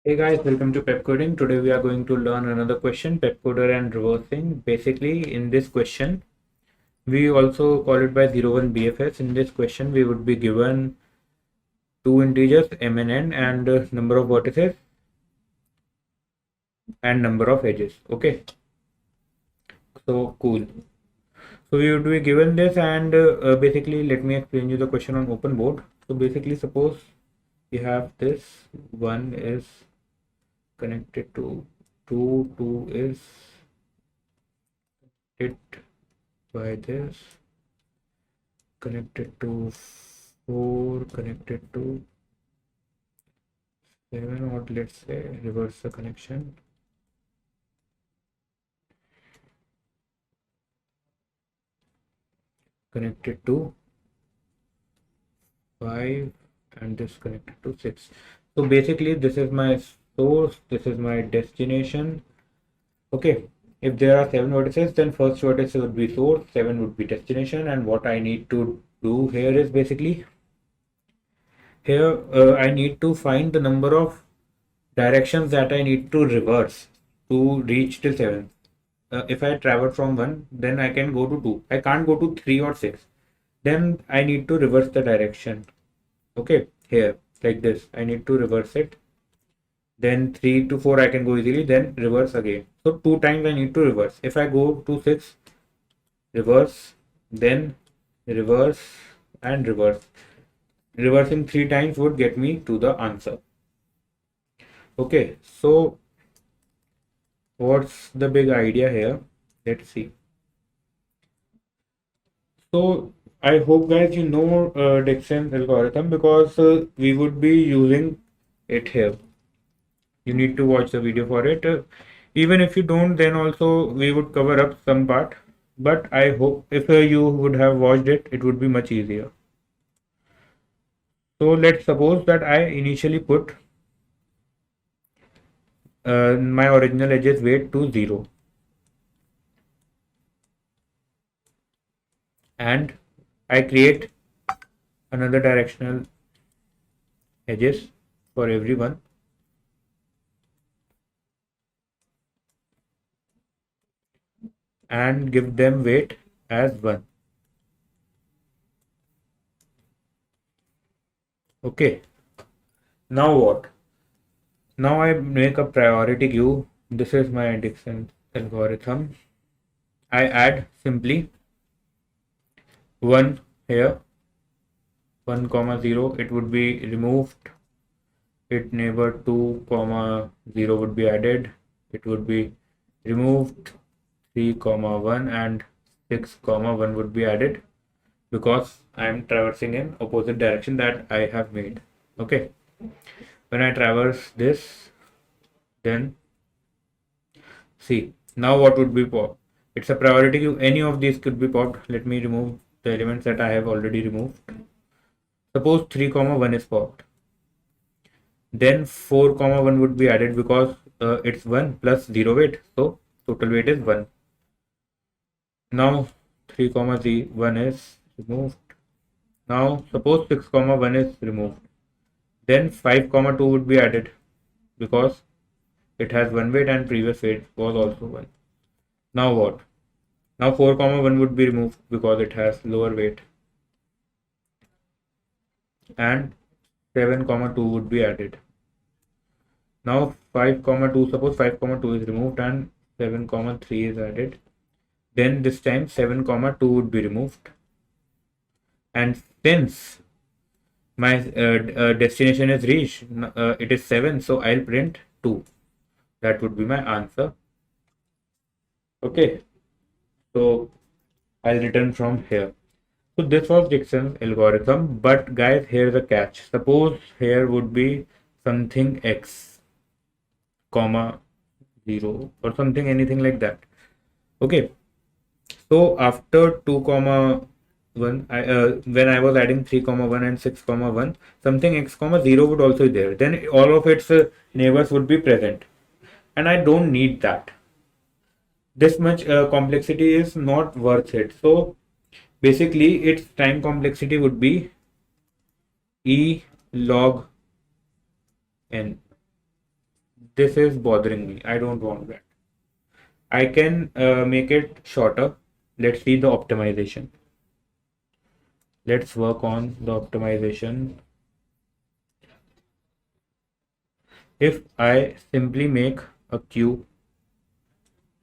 Hey guys, welcome to Pepcoding. Today we are going to learn another question, pepcoder and reversing. Basically, in this question, we also call it by 01 BFS. In this question, we would be given two integers m and n and number of vertices and number of edges. Okay, so cool. So we would be given this and basically let me explain you the question on open board. So basically, suppose we have this one is connected to 2 is it by this connected to 4 connected to 7, or let's say reverse the connection connected to 5 and this connected to 6. So basically this is my source, this is my destination. Okay, if there are 7 vertices, then first vertex would be source, 7 would be destination, and what I need to do here is basically here I need to find the number of directions that I need to reverse to reach till 7. If I travel from 1, then I can go to 2. I can't go to 3 or 6. Then I need to reverse the direction. Okay, here, like this. I need to reverse it. Then 3 to 4 I can go easily, then reverse again. So 2 times I need to reverse. If I go to 6, reverse, then reverse and reverse. Reversing 3 times would get me to the answer. Okay, so what's the big idea here? Let's see. So I hope guys you know Dixon's algorithm, because we would be using it here. You need to watch the video for it. Even if you don't, then also we would cover up some part. But I hope if you would have watched it, it would be much easier. So let's suppose that I initially put my original edges weight to 0. And I create another directional edges for everyone. And give them weight as 1. Okay. Now what? Now I make a priority queue. This is my Dixon algorithm. I add simply 1 here, 1 comma 0, it would be removed. It neighbor 2 comma 0 would be added. It would be removed. 3 comma 1 and 6 comma 1 would be added, because I am traversing in opposite direction that I have made. Okay. When I traverse this, then see, now what would be popped? It's a priority queue. Any of these could be popped. Let me remove the elements that I have already removed. Suppose 3 comma 1 is popped. Then 4 comma 1 would be added, because it's 1 plus 0 weight. So total weight is 1. Now 3 comma 1 is removed. Now suppose 6 comma 1 is removed. Then 5 comma 2 would be added, because it has 1 weight and previous weight was also 1. Now what? Now 4 comma 1 would be removed, because it has lower weight. And 7 comma 2 would be added. Now 5 comma 2, suppose 5 comma 2 is removed and 7 comma 3 is added. Then this time 7 comma 2 would be removed. And since my destination is reached, it is 7, so I'll print 2. That would be my answer. Okay, so I'll return from here. So this was Dixon's algorithm, but guys, here's a catch. Suppose here would be something x comma 0 or something, anything like that. Okay, so after 2 comma 1, when I was adding 3 comma 1 and 6 comma 1, something x comma 0 would also be there. Then all of its neighbors would be present, and I don't need that. This much complexity is not worth it. So basically its time complexity would be e log n. this is bothering me. I don't want that. I can make it shorter. Let's see the optimization. Let's work on the optimization. If I simply make a queue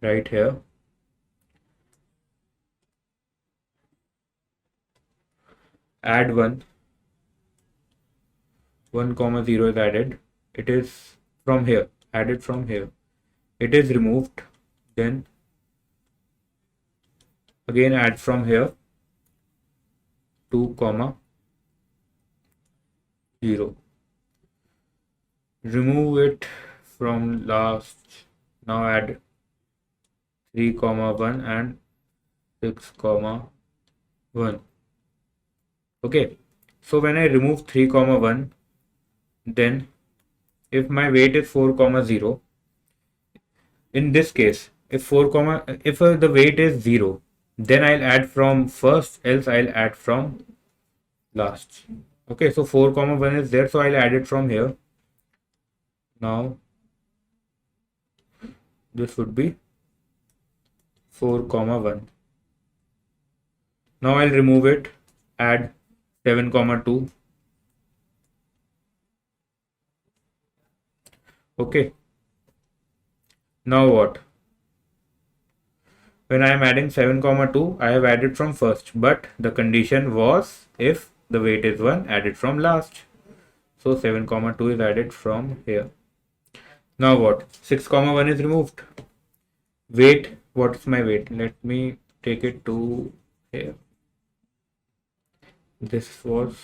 right here, add 1 comma 0 is added. It is from here, added from here. It is removed. Then again add from here 2 comma 0. Remove it from last. Now add 3 comma 1 and 6 comma 1. Okay, so when I remove 3 comma 1, then if my weight is 4 comma 0, in this case if the weight is 0, then I'll add from first, else I'll add from last. Okay, so 4 comma 1 is there, so I'll add it from here. Now this would be 4 comma 1. Now I'll remove it, add 7 comma 2. Okay, now what? When I am adding 7 comma 2, I have added from first, but the condition was if the weight is 1, added from last. So 7 comma 2 is added from here. Now what? 6 comma 1 is removed. Weight, what is my weight? Let me take it to here. This was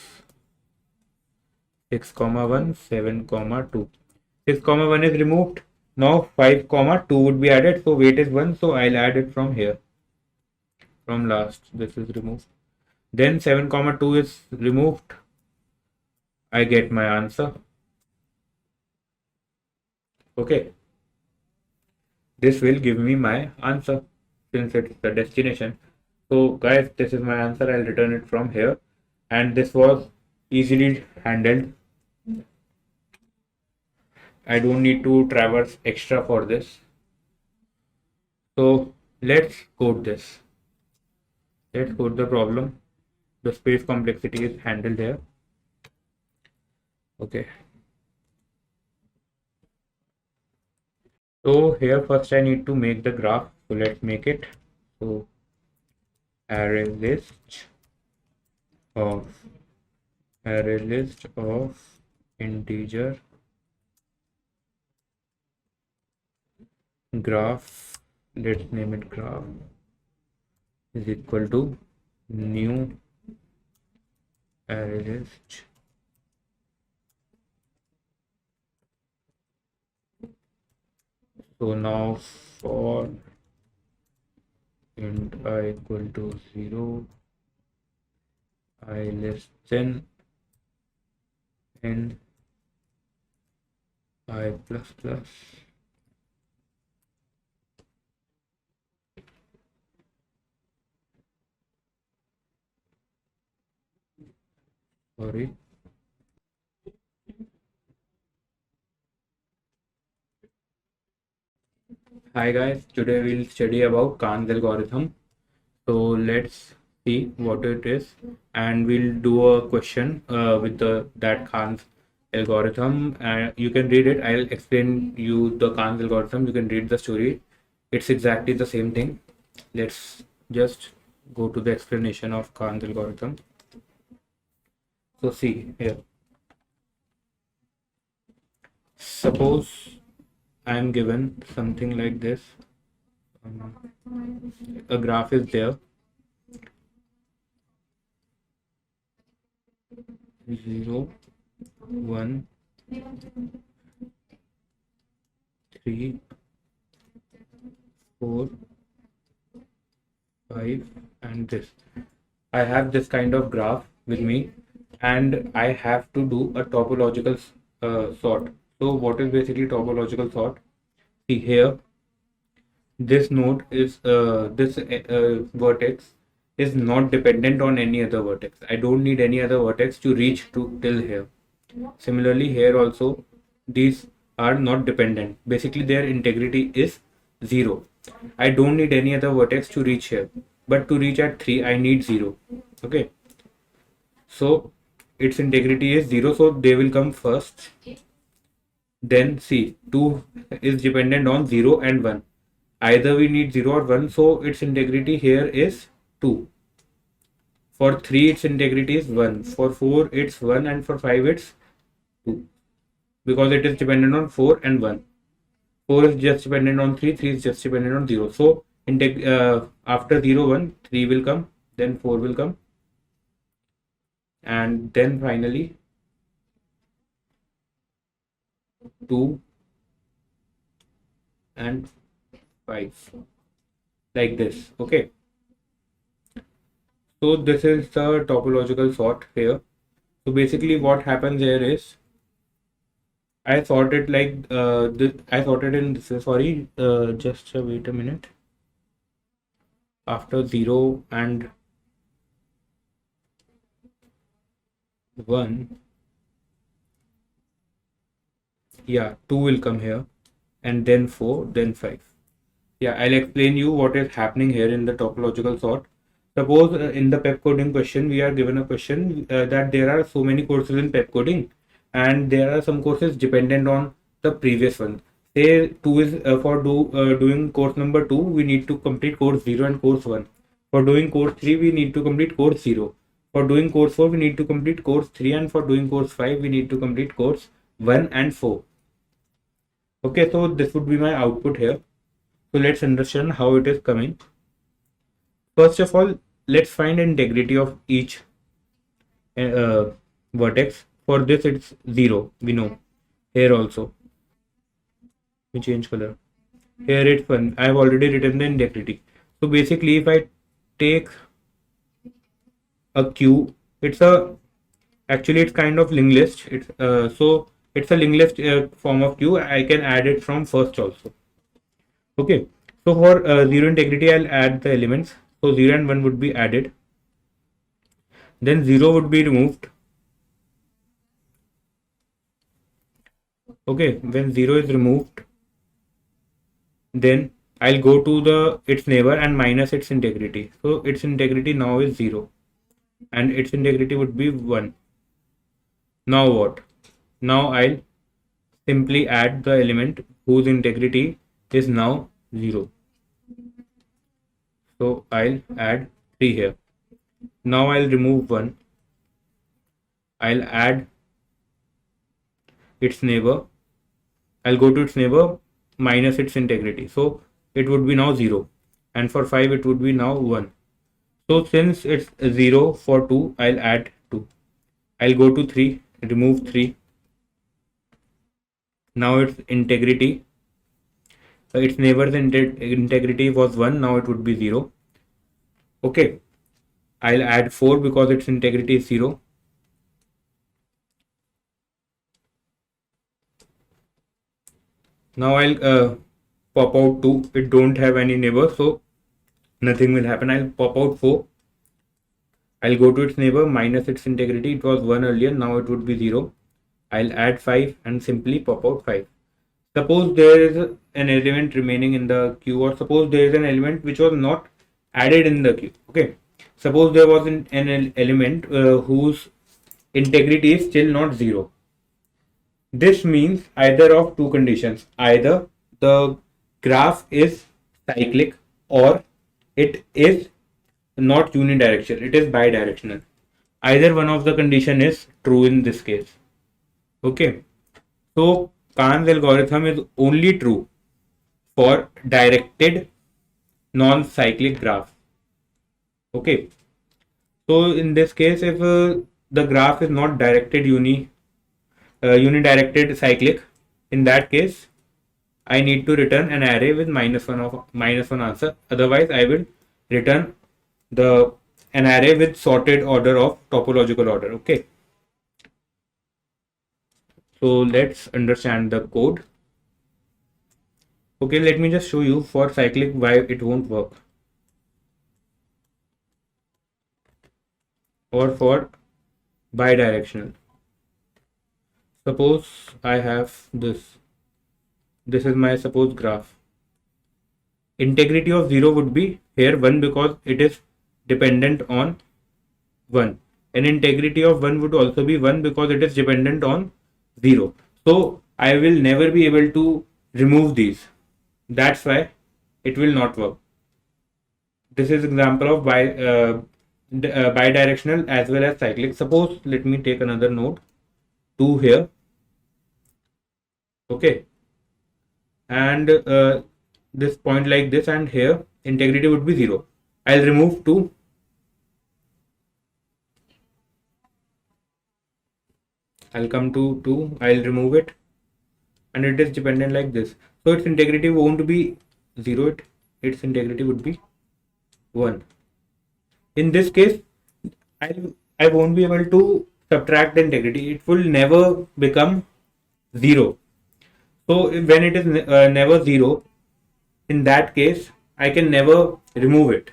6 comma 1, 7 comma 2. 6 comma 1 is removed. Now 5 comma 2 would be added. So weight is 1. So I'll add it from here. From last. This is removed. Then 7 comma 2 is removed. I get my answer. Okay. This will give me my answer since it's the destination. So guys, this is my answer. I'll return it from here. And this was easily handled. I don't need to traverse extra for this. So let's code this. Let's code the problem. The space complexity is handled here. Okay. So here first I need to make the graph. So let's make it. So array list of integer graph, let's name it graph, is equal to new array list so now for int I equal to 0, I less than n I plus plus. Sorry. Hi guys, today we'll study about Kahn's algorithm. So let's see what it is, and we'll do a question with that Kahn's algorithm. You can read it. I'll explain you the Kahn's algorithm. You can read the story. It's exactly the same thing. Let's just go to the explanation of Kahn's algorithm. So see here. Suppose I am given something like this. A graph is there. 0, 1, 3, 4, 5, and this. I have this kind of graph with me, and I have to do a topological sort. So what is basically topological sort? See here, this node is this vertex is not dependent on any other vertex. I don't need any other vertex to reach to till here. Similarly here also, these are not dependent. Basically, their integrity is 0. I don't need any other vertex to reach here, but to reach at 3, I need 0. Okay, so its integrity is 0, so they will come first. Then see, 2 is dependent on 0 and 1. Either we need 0 or 1, so its integrity here is 2. For 3, its integrity is 1. For 4, it's 1, and for 5, it's 2. Because it is dependent on 4 and 1. 4 is just dependent on 3, 3 is just dependent on 0. So after 0, 1, 3 will come, then 4 will come, and then finally 2 and 5, like this. Okay, so this is the topological sort here. So basically what happens here is I sorted like this. I sorted in this. Sorry, just wait a minute. After 0 and 1, yeah, 2 will come here, and then 4, then 5. Yeah, I'll explain you what is happening here in the topological sort. Suppose in the Pepcoding question, we are given a question that there are so many courses in Pepcoding, and there are some courses dependent on the previous one. Say 2 is doing course number 2, we need to complete course 0 and course 1. For doing course 3, we need to complete course 0. For doing course 4, we need to complete course 3, and for doing course 5, we need to complete course 1 and 4. Okay, so this would be my output here. So let's understand how it is coming. First of all, let's find integrity of each vertex. For this, it's 0. We know. Here also, we change color. Here it's 1. I have already written the integrity. So basically, if I take a queue, it's kind of linked list. It's a linked list form of queue. I can add it from first also. Okay. So for 0 integrity, I'll add the elements. So 0 and 1 would be added. Then 0 would be removed. Okay, when 0 is removed, then I'll go to its neighbor and minus its integrity. So its integrity now is 0, and its integrity would be 1. Now what? Now I'll simply add the element whose integrity is now 0. So I'll add 3 here. Now I'll remove 1. I'll add its neighbor. I'll go to its neighbor minus its integrity. So it would be now 0. And for 5, it would be now 1. So since it's 0 for 2, I'll add 2. I'll go to 3, remove 3. Now its integrity, its neighbor's integrity was 1. Now it would be 0. Okay. I'll add 4 because its integrity is 0. Now I'll pop out 2. It don't have any neighbor, so nothing will happen. I'll pop out 4. I'll go to its neighbor minus its integrity. It was 1 earlier. Now it would be 0. I'll add 5 and simply pop out 5. Suppose there is an element remaining in the queue, or suppose there is an element which was not added in the queue. Okay. Suppose there was an element whose integrity is still not 0. This means either of two conditions. Either the graph is cyclic, or it is not unidirectional, it is bidirectional. Either one of the condition is true in this case. Okay. So Kahn's algorithm is only true for directed non-cyclic graph. Okay. So in this case, if the graph is not unidirected cyclic, in that case I need to return an array with -1 answer. Otherwise, I will return an array with sorted order of topological order. Okay. So let's understand the code. Okay, let me just show you for cyclic why it won't work. Or for bidirectional. Suppose I have this. this is my suppose graph. Integrity of 0 would be here 1 because it is dependent on 1, and integrity of 1 would also be 1 because it is dependent on 0. So I will never be able to remove these. That's why it will not work. This is example of bidirectional as well as cyclic. Suppose let me take another node 2 here. Okay, and this point like this, and here integrity would be 0. I'll remove 2. I'll come to 2. I'll remove it, and it is dependent like this. So its integrity won't be 0. Its integrity would be 1. In this case, I won't be able to subtract the integrity. It will never become 0. So when it is never 0, in that case, I can never remove it.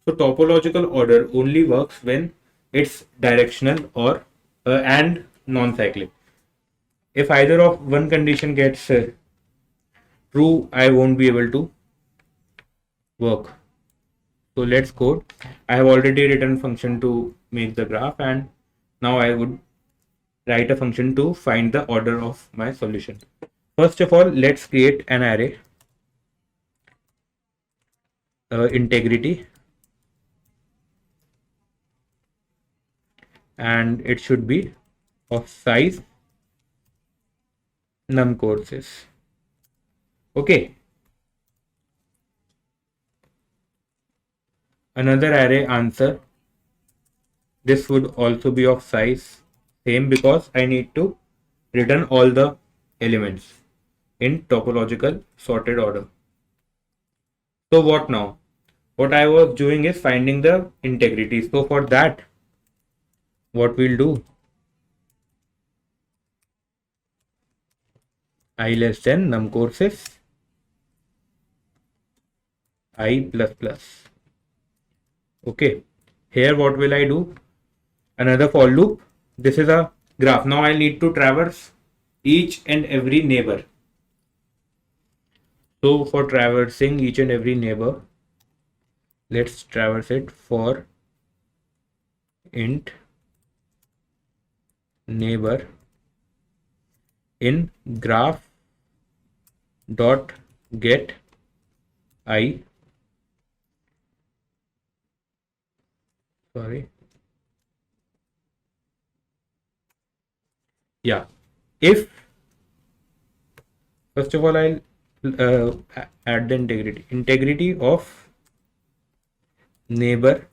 So topological order only works when it's directional or and non-cyclic. If either of one condition gets true, I won't be able to work. So let's code. I have already written function to make the graph, and now I would write a function to find the order of my solution. First of all, let's create an array, integrity, and it should be of size num courses. Okay. Another array answer. This would also be of size same because I need to return all the elements in topological sorted order. So what now? What I was doing is finding the integrity. So for that, what we'll do, I less than num courses I plus plus. Okay. Here what will I do? Another for loop. This is a graph. Now I need to traverse each and every neighbor. So for traversing each and every neighbor, let's traverse it for int neighbor in graph dot get I. Sorry. Yeah. If first of all I'll add the integrity of neighbor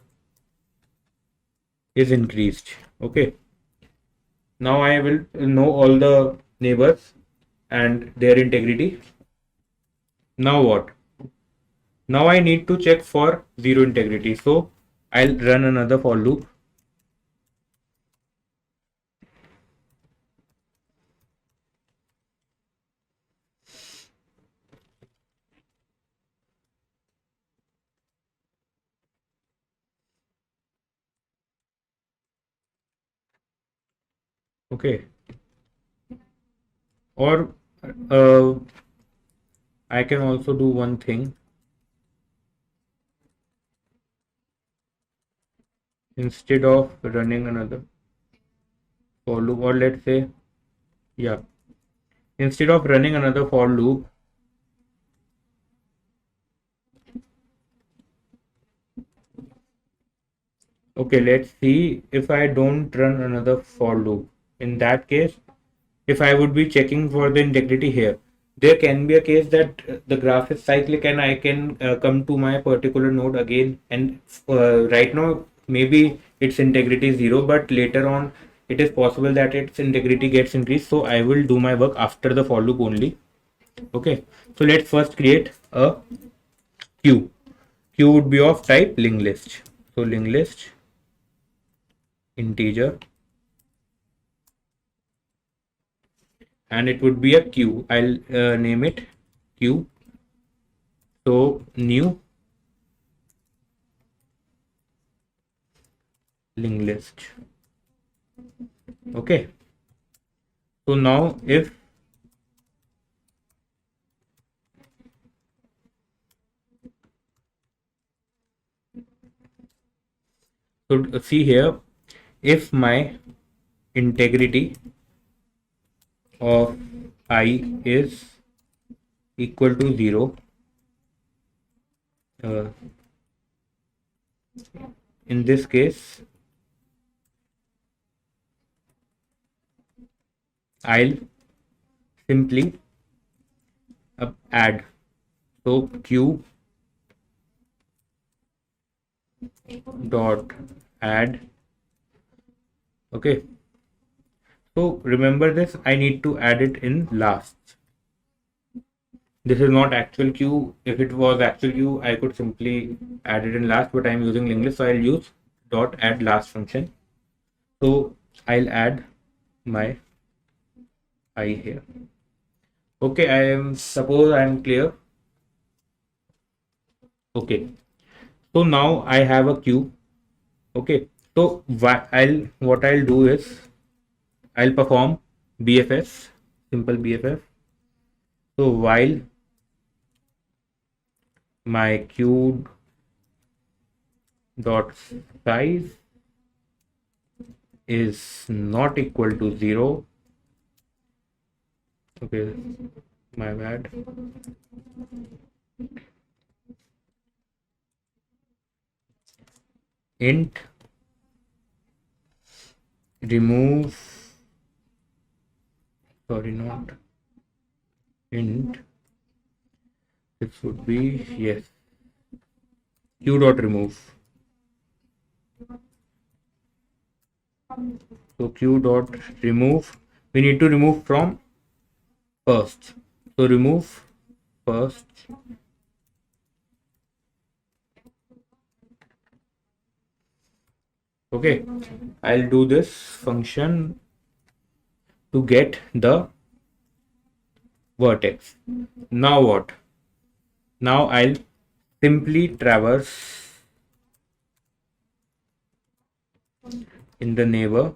is increased. Okay, now I will know all the neighbors and their integrity. Now what? Now I need to check for 0 integrity, so I'll run another for loop. Okay, or I can also do one thing. Instead of running another for loop, or let's say, yeah, instead of running another for loop, okay, let's see if I don't run another for loop. In that case, if I would be checking for the integrity here, there can be a case that the graph is cyclic and I can come to my particular node again, and right now maybe its integrity is 0, but later on it is possible that its integrity gets increased. So I will do my work after the for loop only. Okay, so let's first create a queue. Queue would be of type linked list. So linked list integer, and it would be a queue. I'll name it queue. So new linked list. Okay, so now if So see here, if my integrity of I is equal to 0, uh, in this case I'll simply add. So q dot add. Okay, so remember this, I need to add it in last. This is not actual queue. If it was actual queue, I could simply add it in last, but I'm using linglist, so I'll use dot add last function. So I'll add my I here. Okay, suppose I am clear. Okay, so now I have a queue. Okay, so what I'll do is I'll perform BFS, simple BFF. So while my queue dot size is not equal to 0, okay, my bad, int remove, sorry, not int, this would be, yes, q dot remove. So q dot remove, we need to remove from first. So remove first. Okay, I'll do this function to get the vertex. Now what? Now I'll simply traverse in the neighbor.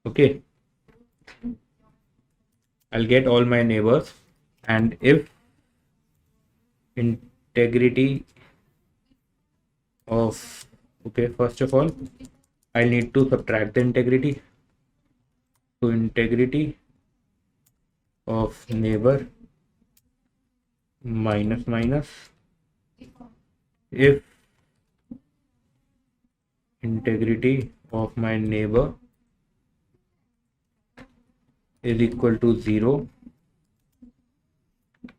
Okay, I'll get all my neighbors, and if integrity of, okay, first of all I need to subtract the integrity. So integrity of neighbor minus minus, if integrity of my neighbor is equal to 0,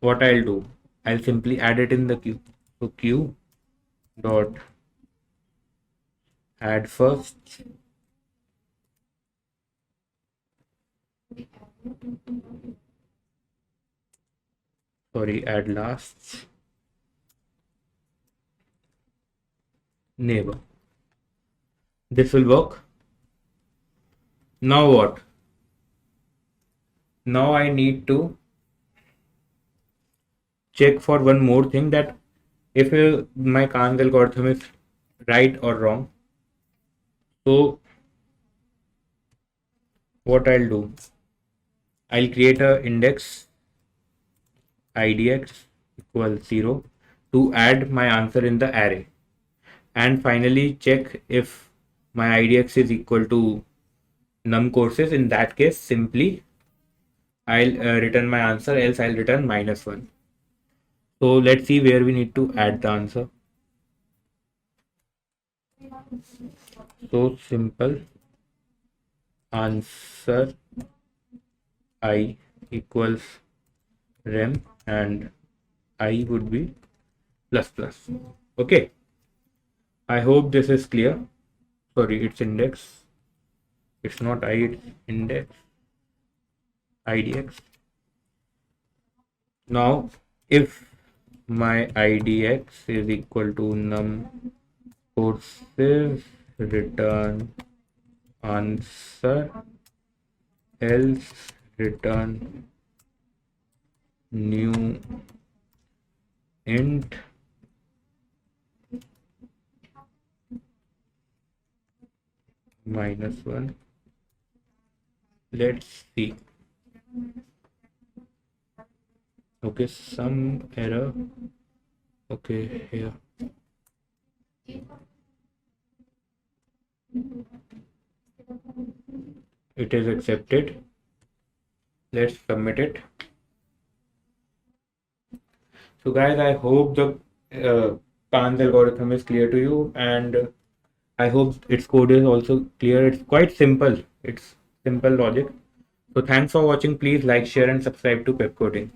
what I'll do, I'll simply add it in the queue. So queue dot add first, sorry, add last neighbor. This will work. Now what? Now I need to check for one more thing, that if my Khan's algorithm is right or wrong. So what I'll do, I'll create a index idx equals 0 to add my answer in the array, and finally check if my idx is equal to num courses. In that case, simply I'll return my answer, else I'll return -1. So let's see where we need to add the answer. So simple, answer I equals rem, and I would be plus plus. Okay, I hope this is clear. Sorry, it's index, it's not I, it's index idx. Now if my idx is equal to num courses, return answer, else return new int -1. Let's see. Okay, some error. Okay, here. It is accepted. Let's submit it. So guys, I hope the Khan's algorithm is clear to you, and I hope its code is also clear. It's quite simple. It's simple logic. So thanks for watching. Please like, share, and subscribe to Pepcoding.